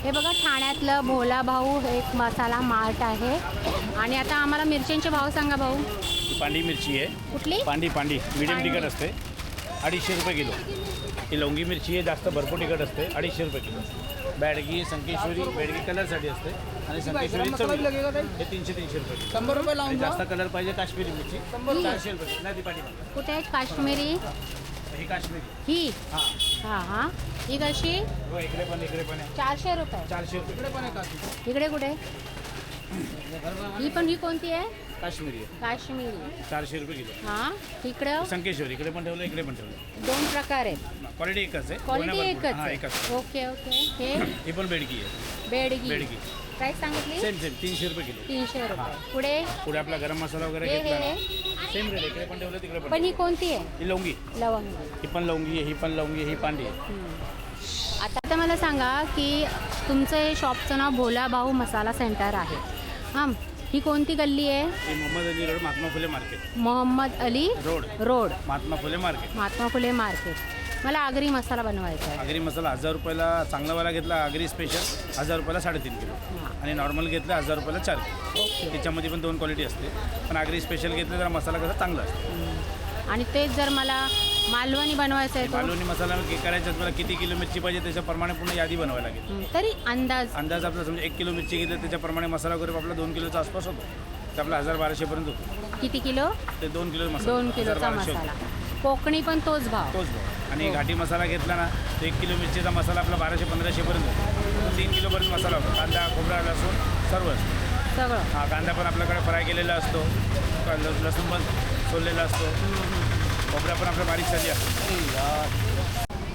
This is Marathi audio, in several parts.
हे बघा ठाण्यातलं भोला भाऊ एक मसाला मार्ट आहे. आणि आता आम्हाला मिरच्यांचे भाव सांगा भाऊ. पांडी मिरची आहे. कुठली? पांडी मीडियम तिखट असते 250 रुपये किलो. ही लवंगी मिरची आहे, जास्त भरपूर तिखट असते 250 रुपये किलो. बॅडगी संकेश्वरी बॅडगी कलरसाठी असते आणि संकेश्वरी हे 300 रुपये. 100 रुपये लावून. जास्त कलर पाहिजे काश्मीरी मिरची 400 रुपये. नाही ती पाठी कुठे आहे काश्मीरी? ही काश्मीरी ही हां हां हां ही कशी? इकडे पण आहे 400 रुपये. 400 रुपये. इकडे पण आहे काश्मीरी. इकडे कुठे? ही कोणती आहे? काश्मीरी आहे काश्मीरी 400 रुपये किलो. हां इकडं संकेश्वरी इकडे पण ठेवलं, इकडे पण ठेवलं. दोन प्रकार आहेत. क्वालिटी एकच आहे. क्वालिटी एकच हां आहे. एकच. Okay okay. हे ही पण बेडगी आहे. बेडगी प्राइस सांगितली? सेम 300 रुपये किलो. 300 रुपये. पुढे आपला गरम मसाला वगैरे हे घेतला हे ना, सेम रेट इकडे पण ठेवलं तिकडे पण ही कोणती आहे? ही लवंगी. लवंगी. ही पण लवंगी आहे, ही पण लवंगी आहे, ही पांडी आहे. आता मला सांगा की तुमचं हे शॉपचं नाव भोला भाऊ मसाला सेंटर आहे. हां ही कोणती गल्ली आहे? ही Mohammed Ali road Mahatma Phule market. Mohammed Ali road Mahatma Phule market. Mahatma Phule market. मला आगरी मसाला बनवायचा आहे. आगरी मसाला 1000 रुपयाला चांगलावाला घेतला आगरी स्पेशल 1000 रुपयाला 3.5 किलो. आणि नॉर्मल घेतलं 1000 रुपयाला 4 किलो. ओके. त्याच्यामध्ये पण 2 क्वालिटी असते. पण आगरी स्पेशल घेतलं तर मसाला कसा चांगला असतो. आणि तेच जर मला मालवणी बनवायचं आहे तो मालवणी मसाला करायचा मला किती किलो मिरची पाहिजे त्याच्याप्रमाणे पूर्ण यादी बनवायला लागेल. तरी अंदाज आपला समजा 1 किलो मिरची घेतली त्याच्याप्रमाणे मसाला वगैरे आपला 2 किलोचा आसपास होतो. तर आपला 1200 पर्यंत होतो. किती किलो? ते 2 किलो मसाला. 2 किलोचा 1200 मसाला. कोकणी पण तोच भाव. तोच भाव. आणि घाटी मसाला घेतला ना तर 1 किलो मिरचीचा मसाला आपला 1200-1500 पर्यंत होतो. 3 किलोपर्यंत मसाला होतो. कांदा खोबरा लसूण सर्व सगळं. हा कांदा पण आपल्याकडे फ्राय केलेला असतो. लसूण पण सोललेला असतो. खोबरा पण आपल्या बारीक झाली असतो.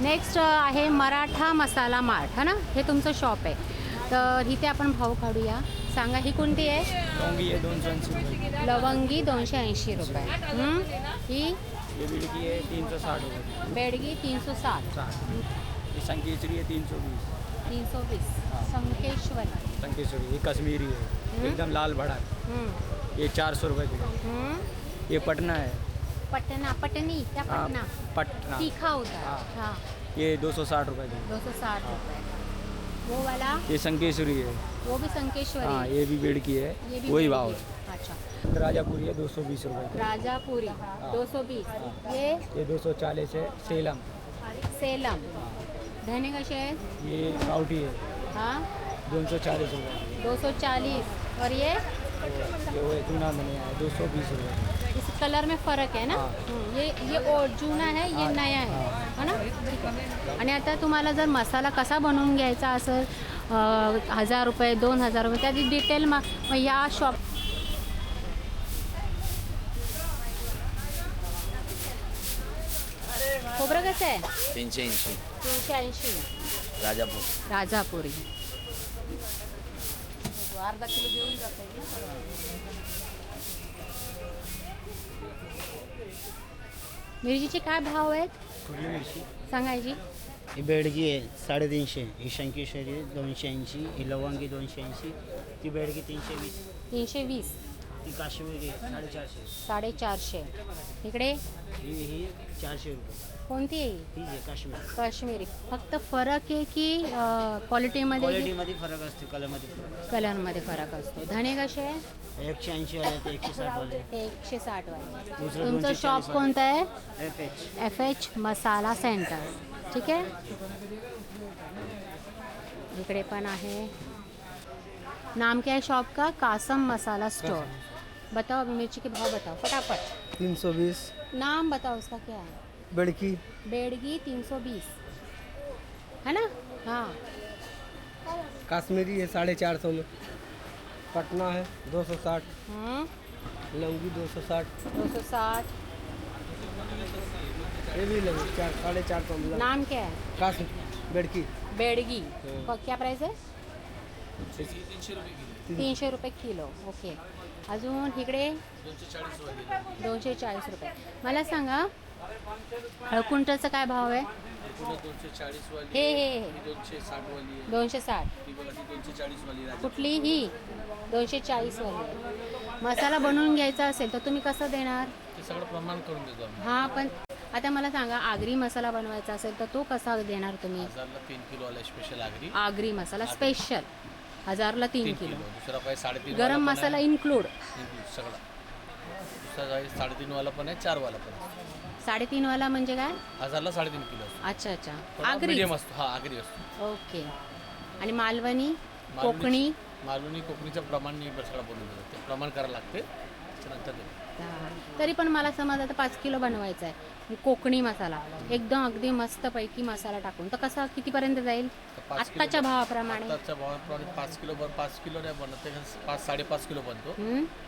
नेक्स्ट आहे मराठा मसाला मार्ट है ना. हे तुमचं शॉप आहे. तर इथे आपण भाव काढूया. सांगा ही कोणती आहे? लवंगी आहे 280 रुपये. लवंगी 280 रुपये. ही बेडगी आहे 360 रुपये. बेडगी 360. संकेश्वरी आहे 320. 320. संकेश्वरी. संकेश्वरी ही कश्मीरी है एकदम लाल भड़क. ये 400 रुपये किलो. ये पटना है. पटनी क्या पटना? पटना तीखा होता है. हाँ ये 260 रुपये किलो. 260 रुपये. वो वाला ये संकेश्वरी है. वो भी संकेश्वरी. हाँ ये भी बेडकी है. ये भी वही बेडगी भाव है. है. अच्छा. राजापुरी है 220 रुपये किलो. राजापुरी 220. ये 240 है. सेलम. सेलम. धने कसे आहेत? ये गावठी है हाँ 240 रुपये. 240. और ये ये चूना धनिया है 220 रुपये. इस कलर में फ़र्क है ना. ये और जूना है ये नया है ना. आणि आता तुम्हाला जर मसाला कसा बनवून घ्यायचा असेल 1000 रुपये 2000 रुपये त्याची डिटेल मग या शॉप. खोबरं कसं आहे? 380. 380. राजापुरी. अर्धा किलो घेऊन जाते. मिरचीचे काय भाव आहेत कुठली मिरची? सांगायची? ही बेडगी आहे 350. ही शंकेश्वरी 280. ही लवंगी 280. ती बेडगी 320. 320. ती काश्मीरी 450. 450. इकडे ही 400 रुपये. कोणती आहे? हीच आहे काश्मीर. काश्मीरी. फक्त फरक आहे की क्वालिटीमध्ये? क्वालिटीमध्ये फरक असते, कलरमध्ये फरक. कलरमध्ये फरक असतो. धने कसे आहे? 180 वाले ते 160 वाले. 160 वाले. दुसरं तुमचं 240 शॉप वाले. कोणतं आहे? FH. FH मसाला सेंटर. ठीक है. इकडे पण आहे. नाम क्या है शॉप का? कासम मसाला स्टोर. बताओ अभी मिर्ची के भाव बताओ फटाफट. 320. नाम बताओ उसका क्या है? बेडकी. बेडगी 320 है ना. हाँ काश्मीरी है 450 में. पटना है 260. लौंगी 260. 260. ये भी लगे 450 में. नाम क्या है? काश्मीर बेडकी. बेडगी. क्या प्राइस है? 300 रुपये किलो. ओके. अजून इकडे 240 रुपये. मला सांगा हळकुंटाचा काय भाव आहे? 240 वाली. हे हे 260 वाली आहे. 260. ती बघा ती 240 वाली राजा. कुठली ही? 240 वाली. मसाला बनवून घ्यायचा असेल तर तुम्ही कसं देणार? ते सगळं प्रमाण करून देतो आम्ही. हां पण आता मला सांगा आगरी मसाला बनवायचा असेल तर तो कसा देणार तुम्ही? 1000ला 3 किलो वाला स्पेशल आगरी. आगरी मसाला स्पेशल 1000ला 3 3 किलो. किलो. दुसरा पाहिजे 3.5 गरम मसाला इन्क्लूड सगळा. दुसरा आहे 3.5 वाला पण आहे, 4 वाला पण आहे. 3.5 वाला म्हणजे काय? 1000ला 3.5 किलो असतो. अच्छा अच्छा थोडा आगरी. medium असतो. हा आगरी असतो. ओके. आणि मालवणी कोकणी मालवणी कोकणीचं प्रमाण नाही सगळं बनवून देतात. ते प्रमाण करायला लागते त्यानंतर ते. तरी पण मला समज आता 5 किलो बनवायचा आहे कोकणी मसाला एकदम अगदी मस्तपैकी मसाला टाकून तर कसा कितीपर्यंत जाईल तर 5 किलो आत्ताच्या भावाप्रमाणे? आत्ताच्या भावाप्रमाणे 5 किलो 5 किलो नाही बनत, ते 5-5.5 किलो बनतो.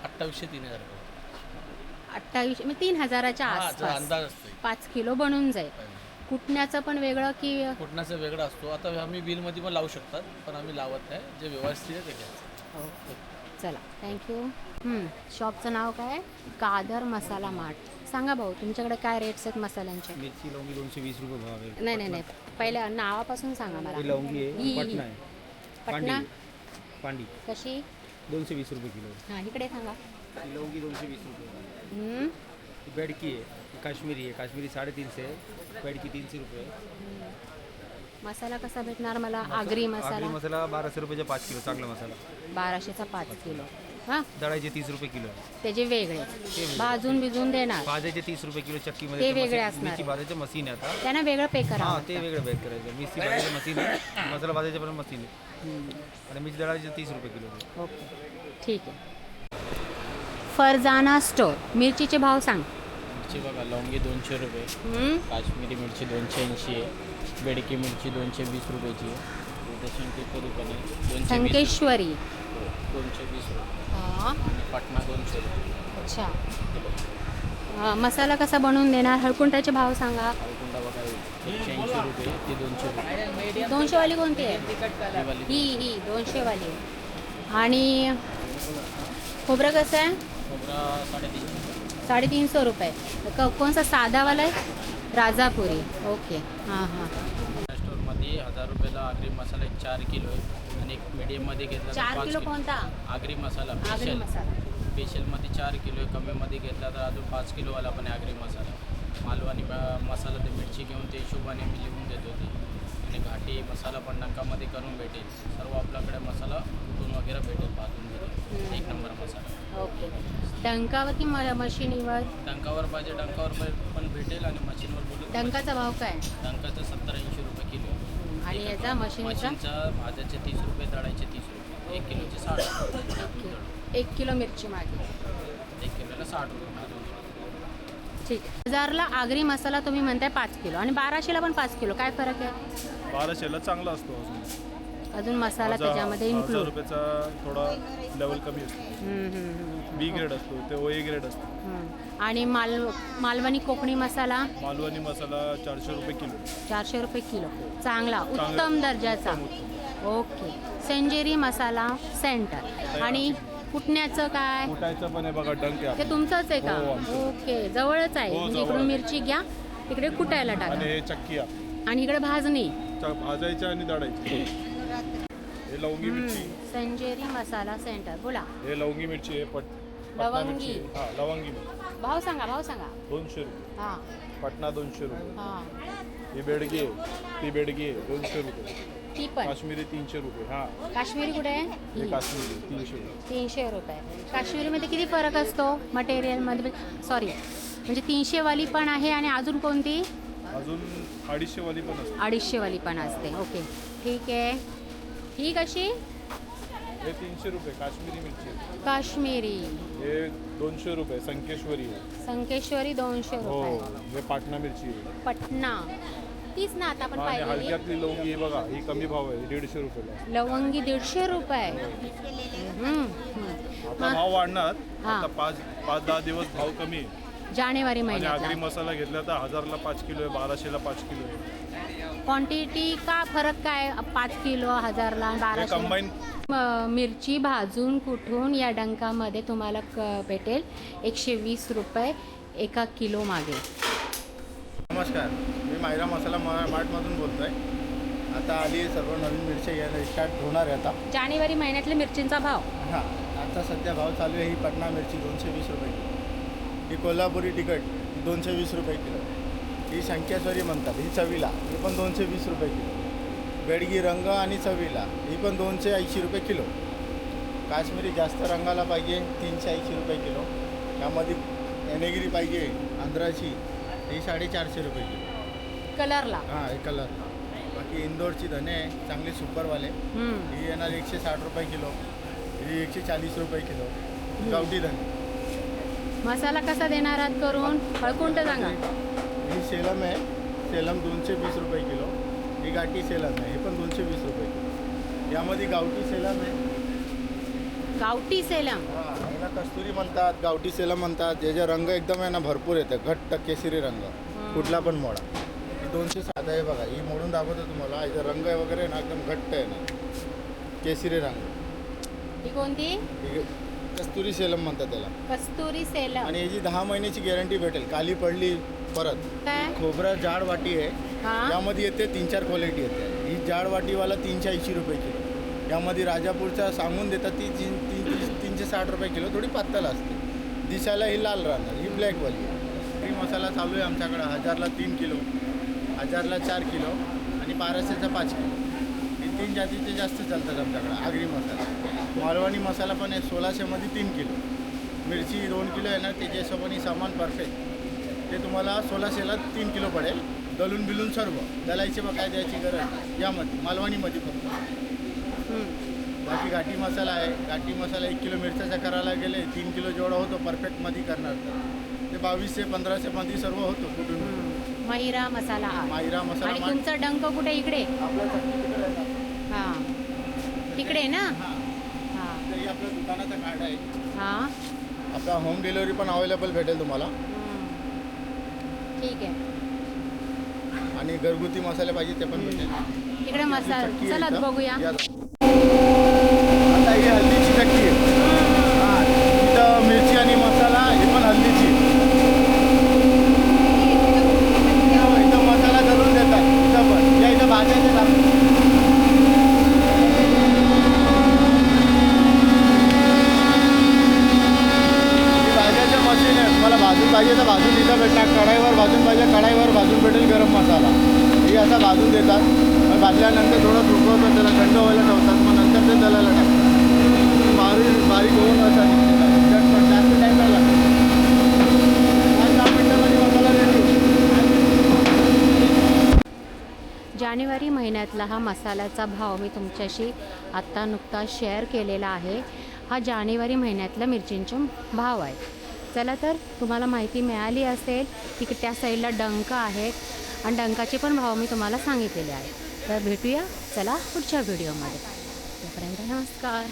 2800-3000 रुपये. 28 म्हणजे 3000च्या हा, जो आसपास अंदाज असतो. 5 किलो बनून जाईल. कुटण्याचं पण वेगळं की कुटण्याचा वेगळा असतो. आता आम्ही बिलमध्ये पण लावू शकतात, पण आम्ही लावत नाही. जे व्यवस्थित आहे ते घ्यायचं. ओके चला थँक्यू. शॉपचं नाव काय? कादर मसाला मार्ट. सांगा भाऊ तुमच्याकडे काय रेट्स आहेत मसाल्यांचे? मिरची लवंगी 220 रुपये भाव आहे. नाही पहिल्या नावापासून सांगा मला. ही लवंगी आहे, ही. पटना आहे. पटना पांडी कशी? 220 रुपये किलो आहे. हां इकडे सांगा. ही लवंगी 220 रुपये. हम्म. ही बेडकी आहे, ही काश्मीरी आहे. काश्मीरी 350 आहे, बेडकी 300 रुपये. मसाला कसा भेटणार मला? आगरी मसाला आगरी मसाला 1200 रुपयाचा 5 किलो चांगला मसाला. 1200चा 5 किलो. हां दळायचे 30 रुपये किलो आहे. त्याचे वेगळे भाजून भिजून देणार भाजायचे 30 रुपये किलो चक्कीमध्ये. ते तर वेगळे मशीन- असणार. मिरची भाजायचं मशीन आहे आता. त्यांना वेगळं पे करा. हां ते वेगळं बॅग करायचं. मिरची भाजायचं मशीन आहे, मसाला भाजायचं पण मशीन आहे. आणि मिरची दळायची 30 रुपये किलो आहे. ओके ठीक आहे. फरजाना स्टोर. मिरचीचे भाव सांग. मिरची बघा, लवंगी 200 रुपये, हम्म. काश्मीरी मिरची 280 आहे, बेडकी मिरची 220 रुपयाची आहे, शंकेश्वरी पण आहे 220 संकेश्वरी. 220 रुपये, हां आणि पटना 200 रुपये. अच्छा. मसाला कसा बनवून देणार? हळकुंडाचे भाव सांगा. हळकुंडा बघा 180 रुपये, ती 200 रुपये. 200 वाली कोणती आहे? ही वाली ही 200 वाली. आणि खोबरं कसं आहे? खोबरा 350. 350 रुपये. कोणसा साधावाला आहे? राजापुरी. ओके हां हां. स्टोरमध्ये 1000 रुपयाला आगरी मसाला एक 4 किलो आहे, आणि एक मीडियममध्ये घेतला 4 किलो कोणता? आगरी मसाला आगरी स्पेशल. मसाला. स्पेशलमध्ये 4 किलो आहे, कमीमध्ये घेतला तर अजून 5 किलोवाला पण आहे आगरी मसाला. मालवणी मसाला ते मिरची घेऊन ते हिशोबाने मी लिहून देतो ते. आणि घाटी मसाला पण डंकामध्ये करून भेटेल. सर्व आपल्याकडे मसाला कुटून वगैरे भेटेल, भाजून भेटेल. एक नंबर मसाला. ओके. डंकावर की मशीनीवर? डंकावर पाहिजे डंकावर पण भेटेल, आणि मशीनवर बोलू. डंकाचा भाव काय? डंकाचं 70-80 रुपये किलो आहे. आणि याचा मशीनीचा? मशीनचा भाज्याचे 30 रुपये, दळायचे 30 रुपये. 1 किलोचे 60. 1 किलो मिरची मागे. 1 किलोला 60 रुपये भाजून. ठीक आहे. 1000ला आगरी मसाला तुम्ही म्हणताय 5 किलो आणि 1200ला पण 5 किलो. काय फरक आहे? 1200ला चांगला असतो अजून मसाला त्याच्यामध्ये 1000 इन्क्लूड. रुपयाचा थोडा लेवल कमी असतो. बी ग्रेड असतो ते ओ ए ग्रेड असतो. आणि मालवणी कोकणी मसाला मालवणी मसाला 400 रुपये किलो. 400 रुपये किलो. चांगला उत्तम दर्जाचा. ओके. सेंजेरी मसाला सेंटर. आणि कुटण्याचं काय? कुटायचं पण आहे बघा, डंक आहे ते तुमचंच आहे का? हो, आमचं. ओके जवळच आहे. हो, म्हणजे जवळ इकडून आहे. मिरची घ्या, तिकडे कुटायला आणि टाका, हे चक्की आहे. आणि इकडे भाजणी. भाजायचं आणि दळायची. हे लवंगी मिरची. संजेरी मसाला सेंटर. बोला. हे लवंगी मिरची आहे. पटना लवंगी. मिरची. हां लवंगी मिरची भाव सांगा, भाव सांगा. 200 रुपये. हां पटना 200 रुपये. हां. ही बेडगी आहे, ती बेडगी आहे 200 रुपये. ती पण काश्मीरी 300 रुपये. हां काश्मीरी कुठे आहे? हे ही. काश्मीरी 300 रुपये. 300 रुपये. काश्मीरीमध्ये किती फरक असतो मटेरियलमध्ये? सॉरी म्हणजे 300 वाली पण आहे, आणि अजून कोणती? अजून 250 वाली पण असते. 250 वाली पण असते. ओके ठीक आहे. ही कशी? हे 300 रुपये काश्मीरी मिरची आहे. काश्मीरी. हे 200 रुपये संकेश्वरी आहे. संकेश्वरी 200 हो रुपये. हे पाटणा मिरची आहे. पटना तीच ना आता आपण आणि पाहिलेली. हलक्यातली लवंगी ही बघा, ही कमी भाव आहे 150 रुपयाला. लवंगी 150 रुपये. आता भाव वाढणार. हां. आता 5-10 दिवस भाव कमी आहे. जानेवारी आणि महिन्यात. आगरी मसाला घेतला तर 1000ला 5 किलो आहे, 1200ला 5 किलो आहे. क्वांटिटी का फरक काय? 5 किलो 1000ला हे 1200. कंबाईन मिरची भाजून कुठून या डंकामध्ये तुम्हाला भेटेल 120 रुपये एका किलो मागे. नमस्कार, मी मायरा मसाला मार्टमधून बोलतो आहे. आता आली सर्व नवीन मिरची घ्यायला स्टार्ट होणार आहे आता. जानेवारी महिन्यातल्या मिरचींचा भाव. हां आता सध्या भाव चालू आहे. ही पटना मिरची 220 रुपये किलो. ही कोल्हापुरी तिखट 220 रुपये किलो. ही शंकेश्वरी म्हणतात, ही चवीला, ही पण 220 रुपये किलो. बेडगी रंग आणि चवीला ही पण 280 रुपये किलो. काश्मीरी जास्त रंगाला पाहिजे 380 रुपये किलो. त्यामध्ये एनेगिरी पाहिजे आंध्राची, ही 450 रुपये किलो. कलरला. हां, हे कलर. बाकी इंदोरची धने आहे चांगले सुपरवाले, ही येणार 160 रुपये किलो, ही 140 रुपये किलो. गावठी धने. मसाला कसा देणार आहात करून हळकुंड सांगा. ही सेलम आहे, सेलम 220 रुपये किलो. ही गाठी सेलम आहे, हे पण 220 रुपये किलो. यामध्ये गावठी सेलम आहे. गावठी सेलम. याला कस्तुरी म्हणतात, गावठी सेलम म्हणतात. याचे रंग एकदम आहे ना भरपूर येतं, घट्ट केसरी रंग, कुठला पण मोडा. ही 207 आहे बघा, ही मोडून दाखवतो तुम्हाला. याचा रंग वगैरे ना एकदम घट्ट आहे ना, केसरी रंग. ही कोणती? ही कस्तुरी सेलम म्हणतात त्याला. कस्तुरी सेलम. आणि याची 10 महिन्याची गॅरंटी भेटेल. काली पडली परत. काय? खोबरा जाड वाटी आहे, हां. यामध्ये येते 3-4 क्वालिटी येते. ही जाड वाटीवाला 380 रुपये किलो. यामध्ये राजापूरचा सांगून देतात ती 360 रुपये किलो. थोडी पातळ असते, दिसायला ही लाल राहणार. ही ब्लॅकवाली आहे. ही मसाला चालू आहे आमच्याकडं 1000ला 3 किलो, 1000ला 4 किलो आणि 1200चा 5 किलो. हे 3 जातीचे जास्त चालतात आमच्याकडं. आगरी मसाला. मालवणी मसाला पण आहे 1600मध्ये 3 किलो. मिरची 2 किलो आहे ना, त्याच्या हिशोबाने सामान परफेक्ट. ते तुम्हाला 1600ला 3 किलो पडेल. दलून बिलून सर्व दलायचे मग काय द्यायची गरज नाही. यामध्ये मालवणीमध्ये फक्त. बाकी घाटी मसाला आहे. घाटी मसाला 1 किलो मिरच्याचा करायला गेले 3 किलो जेवढा होतो परफेक्टमध्ये करणार तर ते 2200-1500मध्ये सर्व होतो. कुठून महिरा मसाला हा. माहिरा आणि मसाला तुमचा डंक कुठे? इकडे. आपल्या चटणीकडे आहे ना. हां, तिकडे ना. हां, हां तरी आपल्या दुकानाचा कार्ड आहे. हां. आपला होम डिलिव्हरी पण अवेलेबल भेटेल तुम्हाला. ठीक आहे. आणि घरगुती मसाले पाहिजे ते पण भेटेल. इकडे मसाला. चक्की चला आहे इथं. बघूया. या. आता ही हल्दीची चक्की आहे. हां, इथं मिरची आणि मसाला ही पण हल्दीची. इथं मसाला घालून देतात. इथं पण या इथं भाज्याचे दाखव. ही भाज्याचं मशीन आहे. तुम्हाला भाजून पाहिजे तर भाजून इथं भेटतात. कढाईवर भाजून पाहिजे कढाईवर भाजून भेटेल गरम मसाला. हे असा भाजून देतात. मग भाजल्यानंतर थोडं सुकवतात, त्याला थंड व्हायला ठेवतात. मग नंतर ते दलायला टाकतात. बारीक होऊन असा झटपट जास्त टाईम नाही लागत. 5-10 मिनिटामध्ये मसाला रेडी. जानेवारी महिन्यातला हा मसाल्याचा भाव मी तुमच्याशी आत्ता नुकताच शेअर केलेला आहे. हा जानेवारी भेटण्यातला मिरचींचे भाव आहे. चला तर तुम्हाला माहिती मिळाली असेल की त्या साईडला डंक आहेत आणि डंकाचे पण भाव मी तुम्हाला सांगितलेले आहेत. तर भेटूया चला पुढच्या व्हिडिओमध्ये. तोपर्यंत नमस्कार.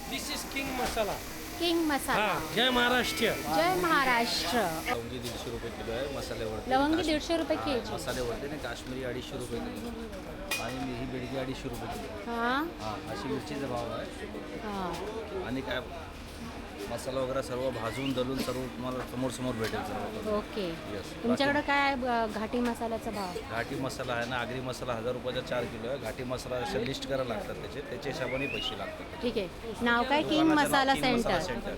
दिस इज किंग मसाला. किंग मसाला. जय महाराष्ट्र. जय महाराष्ट्र. लवंगी 150 रुपये किलो आहे. मसाल्यावरती लवंगी 150 रुपये के जी. मसाल्यावरती नाही, काश्मीरी 250 रुपये किलो आणि ही बेडगी 250 रुपये किलो. हां हां, अशी मिरचीचा भाव आहे. हां. आणि काय मसाला वगैरे सर्व भाजून दलून सर्व तुम्हाला समोर भेटेल सर्व. ओके. Yes. तुमच्याकडे काय आहे घाटी मसाल्याचा भाव? घाटी मसाला आहे ना, आगरी मसाला 1000 रुपयाचा 4 किलो आहे. घाटी मसाला असे लिस्ट करायला लागतात, त्याच्या हिशोबाने पैसे लागतात. ठीक आहे. नाव काय? किंग दुकानाचं नाव मसाला किंग मसाला सेंटर.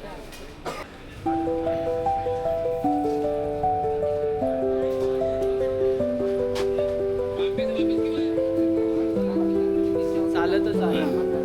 चालतच आहे.